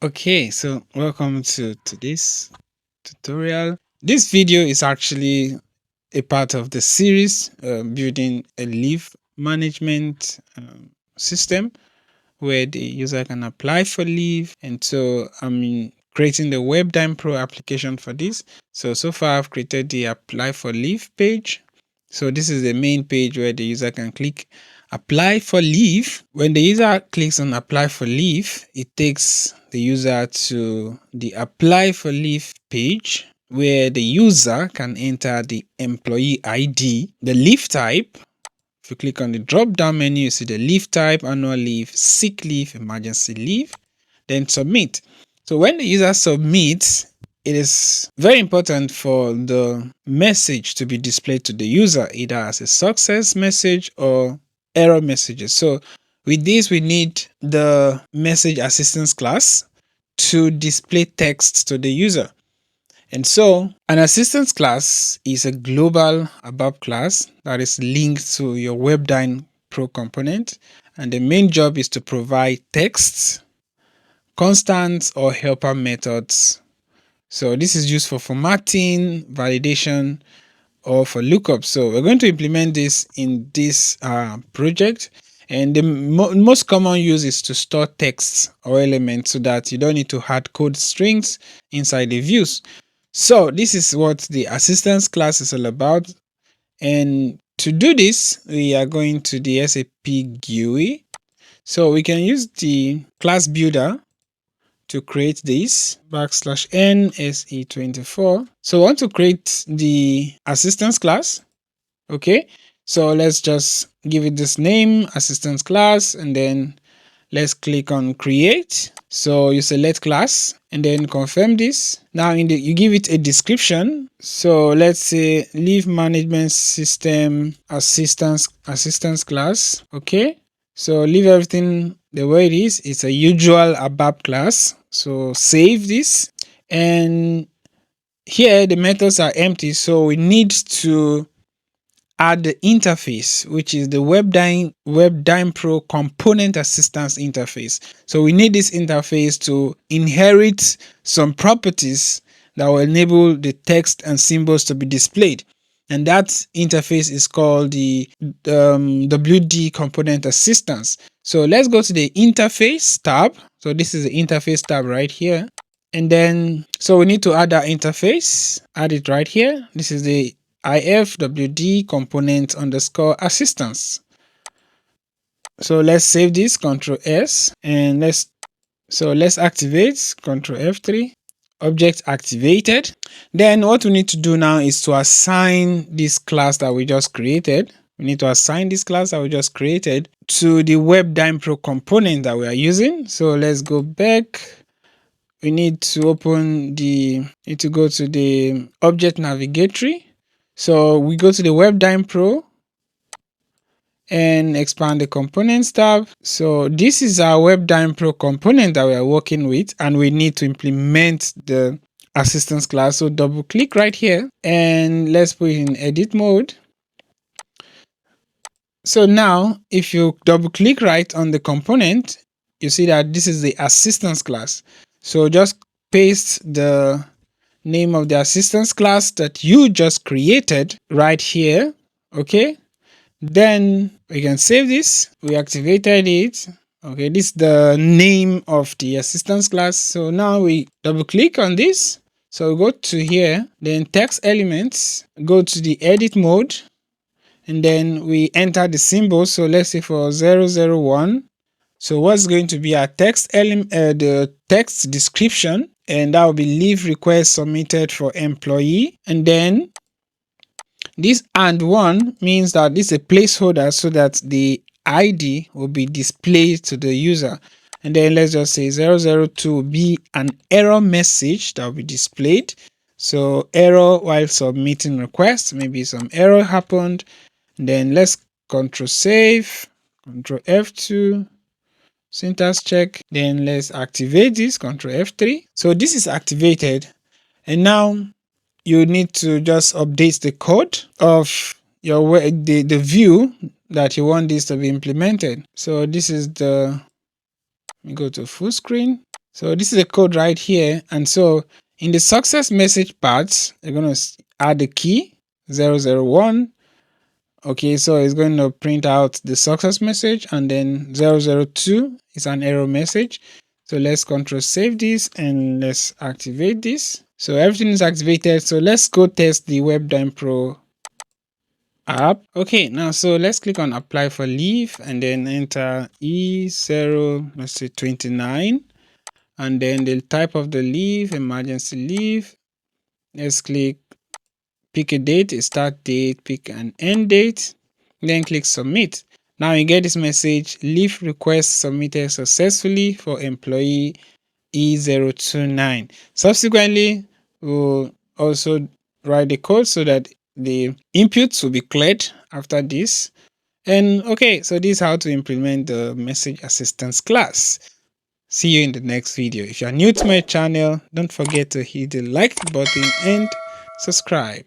Okay, so welcome to today's tutorial. This video is actually a part of the series building a leave management system where the user can apply for leave. And so I'm creating the Web Dynpro application for this. So far I've created the apply for leave page. So this is the main page where the user can click apply for leave. When the user clicks on apply for leave, it takes the user to the apply for leave page where the user can enter the employee ID, the leave type. If you click on the drop down menu, you see the leave type, annual leave, sick leave, emergency leave, then submit. So when the user submits, it is very important for the message to be displayed to the user either as a success message or error messages. So with this, we need the message assistance class to display text to the user. And so an assistance class is a global ABAP class that is linked to your Web Dynpro component. And the main job is to provide text, constants, or helper methods. So this is used for formatting, validation, or for lookup. So we're going to implement this in this project. And the most common use is to store text or elements so that you don't need to add code strings inside the views. So this is what the assistance class is all about. And to do this, we are going to the SAP GUI. So we can use the class builder to create this \n se24. So I want to create the assistance class. Okay, so let's just give it this name, assistance class, and then let's click on create. So you select class and then confirm this. Now you give it a description. So let's say leave management system assistance class. Okay, so leave everything the way it is. It's a usual ABAP class. So save this, and here the methods are empty, so we need to add the interface, which is the Web Dynpro component assistance interface. So we need this interface to inherit some properties that will enable the text and symbols to be displayed. And that interface is called the WD component assistance. So let's go to the interface tab. So this is the interface tab right here. And then, so we need to add that interface, add it right here. This is the ifwd component underscore assistance. So let's save this, Ctrl S, and let's activate, Ctrl F3, object activated. Then what we need to do now is to assign this class that we just created. We need to assign this class that we just created to the Web Dynpro component that we are using. So let's go back. We need to go to the object navigatory. So we go to the Web Dynpro and expand the components tab. So this is our Web Dynpro component that we are working with, and we need to implement the assistance class. So double click right here and let's put it in edit mode. So now if you double click right on the component, you see that this is the assistance class. So just paste the name of the assistance class that you just created right here. Okay, then we can save this. We activated it. Okay, this is the name of the assistance class. So now we double click on this. So we go to here, then text elements, go to the edit mode, and then we enter the symbol. So let's say for 001. So what's going to be our text element, the text description, and that will be leave request submitted for employee. And then this &1 means that this is a placeholder so that the ID will be displayed to the user. And then let's just say 002 will be an error message that will be displayed. So error while submitting request, maybe some error happened. And then let's Ctrl save, Ctrl F2. Syntax check, then let's activate this, Ctrl F3. So this is activated, and now you need to just update the code of your the view that you want this to be implemented. So this is we go to full screen. So this is the code right here. And so in the success message part, you're going to add the key 001. Okay, so it's going to print out the success message, and then 002 is an error message. So let's control save this and let's activate this. So everything is activated. So let's go test the Web Dynpro app. Okay, now so let's click on apply for leave and then enter E0, let's say 29. And then the type of the leave, emergency leave. Let's click pick a date, a start date, pick an end date, then click submit. Now you get this message, leave request submitted successfully for employee E029. Subsequently, we'll also write the code so that the inputs will be cleared after this. And okay, so this is how to implement the message assistance class. See you in the next video. If you are new to my channel, don't forget to hit the like button and subscribe.